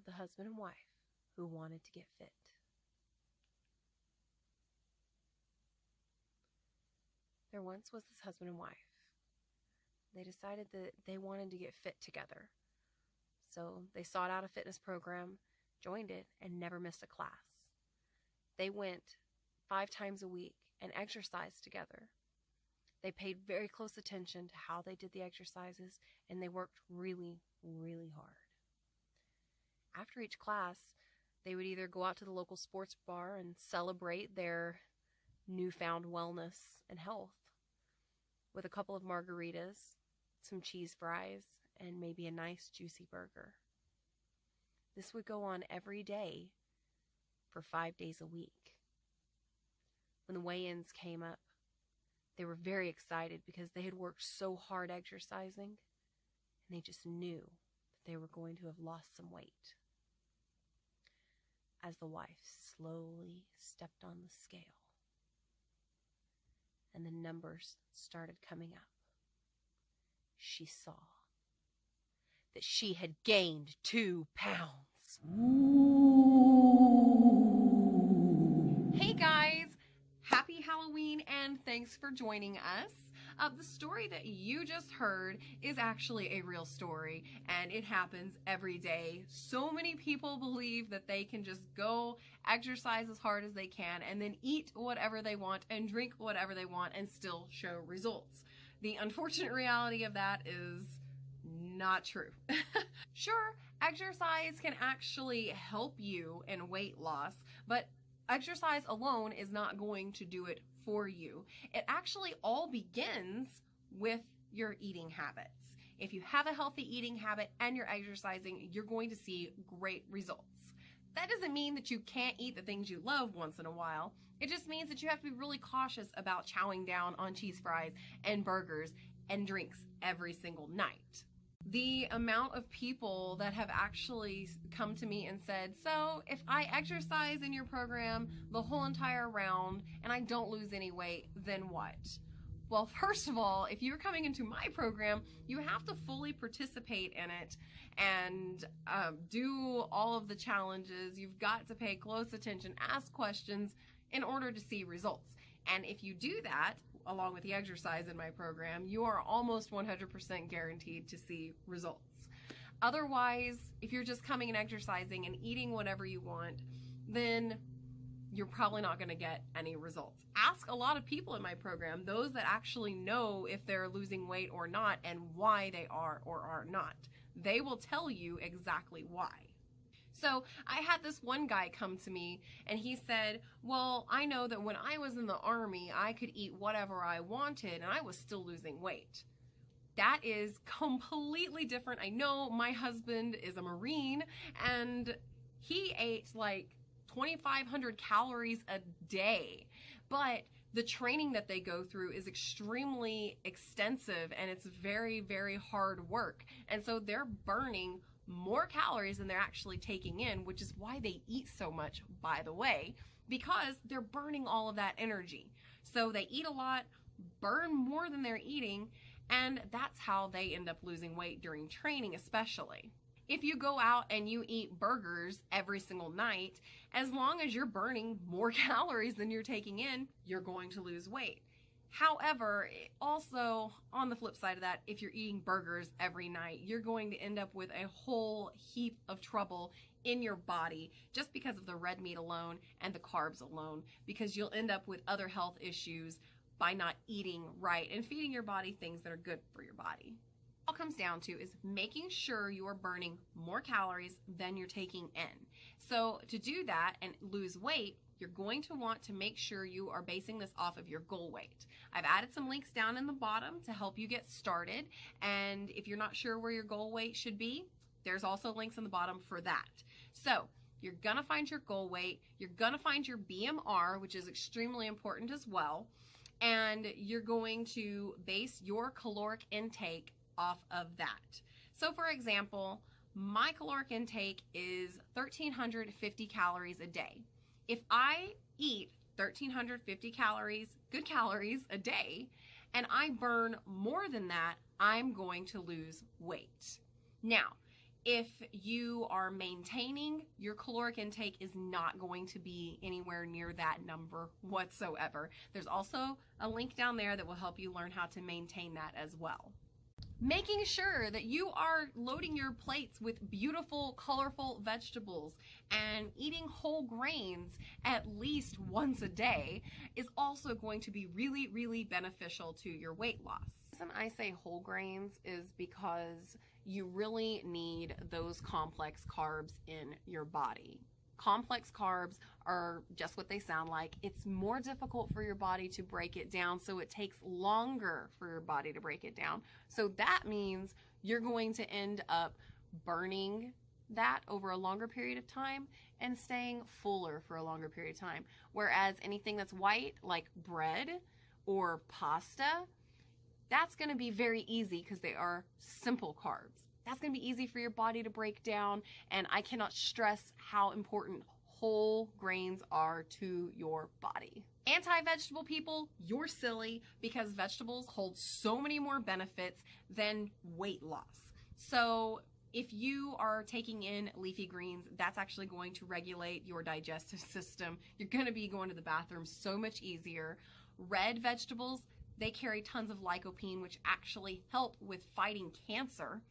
the husband and wife who wanted to get fit. There once was this husband and wife. They decided that they wanted to get fit together. So they sought out a fitness program, joined it, and never missed a class. They went 5 times a week and exercised together. They paid very close attention to how they did the exercises, and they worked really, really hard. After each class, they would either go out to the local sports bar and celebrate their newfound wellness and health with a couple of margaritas, some cheese fries, and maybe a nice juicy burger. This would go on every day for 5 days a week. When the weigh-ins came up, they were very excited because they had worked so hard exercising, and they just knew that they were going to have lost some weight. As the wife slowly stepped on the scale and the numbers started coming up, she saw that she had gained 2 pounds. Hey guys, happy Halloween and thanks for joining us. The story that you just heard is actually a real story, and it happens every day. So many people believe that they can just go exercise as hard as they can and then eat whatever they want and drink whatever they want and still show results. The unfortunate reality of that is not true. Sure, exercise can actually help you in weight loss, but exercise alone is not going to do it for you. It actually all begins with your eating habits. If you have a healthy eating habit and you're exercising, you're going to see great results. That doesn't mean that you can't eat the things you love once in a while. It just means that you have to be really cautious about chowing down on cheese fries and burgers and drinks every single night. The amount of people that have actually come to me and said, so if I exercise in your program the whole entire round and I don't lose any weight, then what? Well, first of all, if you're coming into my program, you have to fully participate in it and do all of the challenges. You've got to pay close attention, ask questions in order to see results. And if you do that, along with the exercise in my program, you are almost 100% guaranteed to see results. Otherwise, if you're just coming and exercising and eating whatever you want, then you're probably not going to get any results. Ask a lot of people in my program, those that actually know if they're losing weight or not and why they are or are not. They will tell you exactly why. So I had this one guy come to me and he said, well, I know that when I was in the Army, I could eat whatever I wanted and I was still losing weight. That is completely different. I know my husband is a Marine and he ate like 2,500 calories a day, but the training that they go through is extremely extensive and it's very, very hard work. And so they're burning more calories than they're actually taking in, which is why they eat so much, by the way, because they're burning all of that energy. So they eat a lot, burn more than they're eating, and that's how they end up losing weight during training especially. If you go out and you eat burgers every single night, as long as you're burning more calories than you're taking in, you're going to lose weight. However, also on the flip side of that, if you're eating burgers every night, you're going to end up with a whole heap of trouble in your body just because of the red meat alone and the carbs alone, because you'll end up with other health issues by not eating right and feeding your body things that are good for your body. All it comes down to is making sure you're burning more calories than you're taking in. So to do that and lose weight, you're going to want to make sure you are basing this off of your goal weight. I've added some links down in the bottom to help you get started. And if you're not sure where your goal weight should be, there's also links in the bottom for that. So you're gonna find your goal weight, you're gonna find your BMR, which is extremely important as well, and you're going to base your caloric intake off of that. So for example, my caloric intake is 1,350 calories a day. If I eat 1,350 calories, good calories a day, and I burn more than that, I'm going to lose weight. Now, If you are maintaining, your caloric intake is not going to be anywhere near that number whatsoever. There's also a link down there that will help you learn how to maintain that as well. Making sure that you are loading your plates with beautiful, colorful vegetables and eating whole grains at least once a day is also going to be really, really beneficial to your weight loss. The reason I say whole grains is because you really need those complex carbs in your body. Complex carbs are just what they sound like. It's more difficult for your body to break it down, so it takes longer for your body to break it down. So that means you're going to end up burning that over a longer period of time and staying fuller for a longer period of time. Whereas anything that's white, like bread or pasta, that's going to be very easy because they are simple carbs. That's going to be easy for your body to break down, and I cannot stress how important whole grains are to your body. Anti-vegetable people, you're silly, because vegetables hold so many more benefits than weight loss. So if you are taking in leafy greens, that's actually going to regulate your digestive system. You're going to be going to the bathroom so much easier. Red vegetables, they carry tons of lycopene, which actually help with fighting cancer.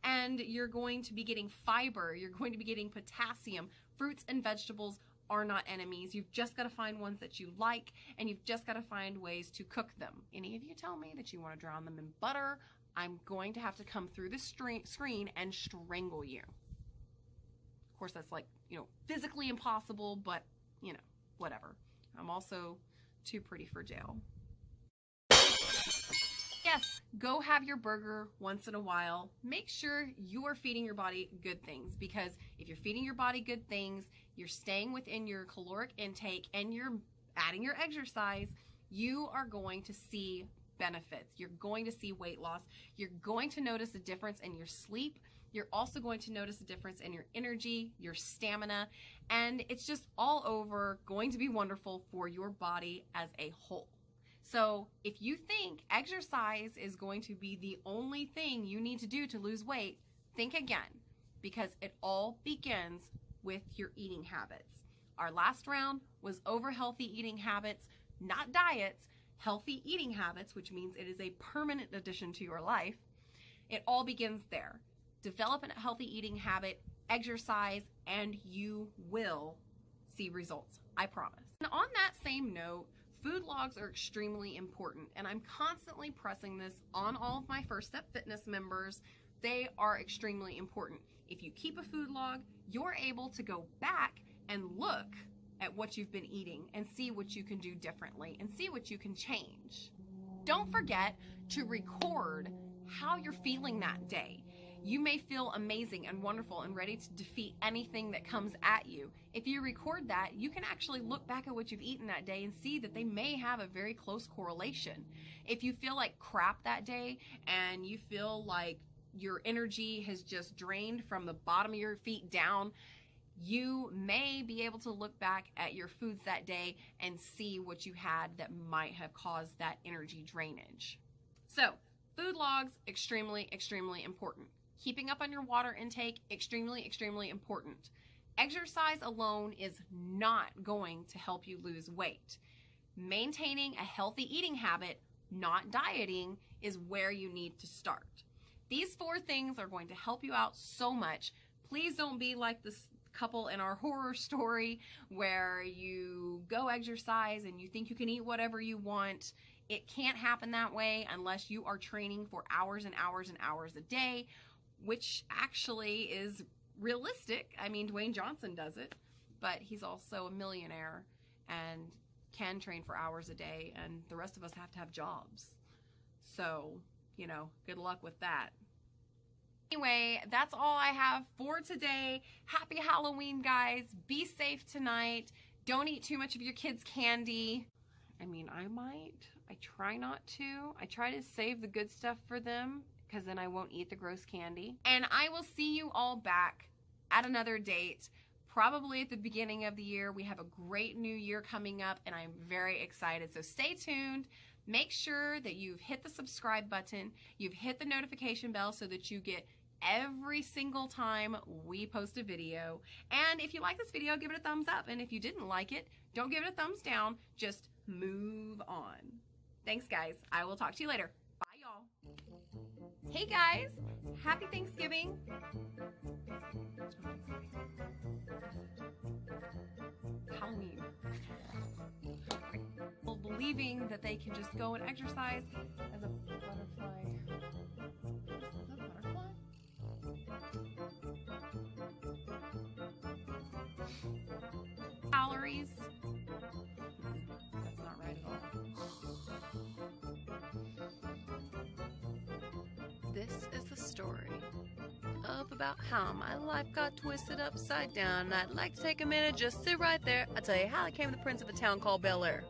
And you're going to be getting fiber, you're going to be getting potassium. Fruits and vegetables are not enemies. You've just got to find ones that you like, and you've just got to find ways to cook them. Any of you tell me that you want to drown them in butter, I'm going to have to come through the screen and strangle you. Of course, that's like, physically impossible, but, whatever. I'm also too pretty for jail. Yes, go have your burger once in a while. Make sure you are feeding your body good things, because if you're feeding your body good things, you're staying within your caloric intake, and you're adding your exercise, you are going to see benefits. You're going to see weight loss. You're going to notice a difference in your sleep. You're also going to notice a difference in your energy, your stamina, and it's just all over going to be wonderful for your body as a whole. So if you think exercise is going to be the only thing you need to do to lose weight, think again, because it all begins with your eating habits. Our last round was over healthy eating habits, not diets, healthy eating habits, which means it is a permanent addition to your life. It all begins there. Develop a healthy eating habit, exercise, and you will see results. I promise. And on that same note, food logs are extremely important, and I'm constantly pressing this on all of my First Step Fitness members. They are extremely important. If you keep a food log, you're able to go back and look at what you've been eating and see what you can do differently and see what you can change. Don't forget to record how you're feeling that day. You may feel amazing and wonderful and ready to defeat anything that comes at you. If you record that, you can actually look back at what you've eaten that day and see that they may have a very close correlation. If you feel like crap that day and you feel like your energy has just drained from the bottom of your feet down, you may be able to look back at your foods that day and see what you had that might have caused that energy drainage. So, food logs, extremely, extremely important. Keeping up on your water intake, extremely, extremely important. Exercise alone is not going to help you lose weight. Maintaining a healthy eating habit, not dieting, is where you need to start. These 4 things are going to help you out so much. Please don't be like this couple in our horror story where you go exercise and you think you can eat whatever you want. It can't happen that way unless you are training for hours and hours and hours a day, which actually is realistic. I mean, Dwayne Johnson does it, but he's also a millionaire and can train for hours a day, and the rest of us have to have jobs. So, good luck with that. Anyway, that's all I have for today. Happy Halloween, guys. Be safe tonight. Don't eat too much of your kids' candy. I mean, I might. I try not to. I try to save the good stuff for them, because then I won't eat the gross candy. And I will see you all back at another date, probably at the beginning of the year. We have a great new year coming up, and I'm very excited. So stay tuned. Make sure that you've hit the subscribe button, you've hit the notification bell so that you get every single time we post a video. And if you like this video, give it a thumbs up. And if you didn't like it, don't give it a thumbs down. Just move on. Thanks, guys. I will talk to you later. Bye, y'all. Hey, guys. Happy Thanksgiving. Halloween. People believing that they can just go and exercise as a butterfly. Is that a butterfly? Calories. That's not right at all. This is the story of about how my life got twisted upside down. I'd like to take a minute, just sit right there. I'll tell you how I became the prince of a town called Bel Air.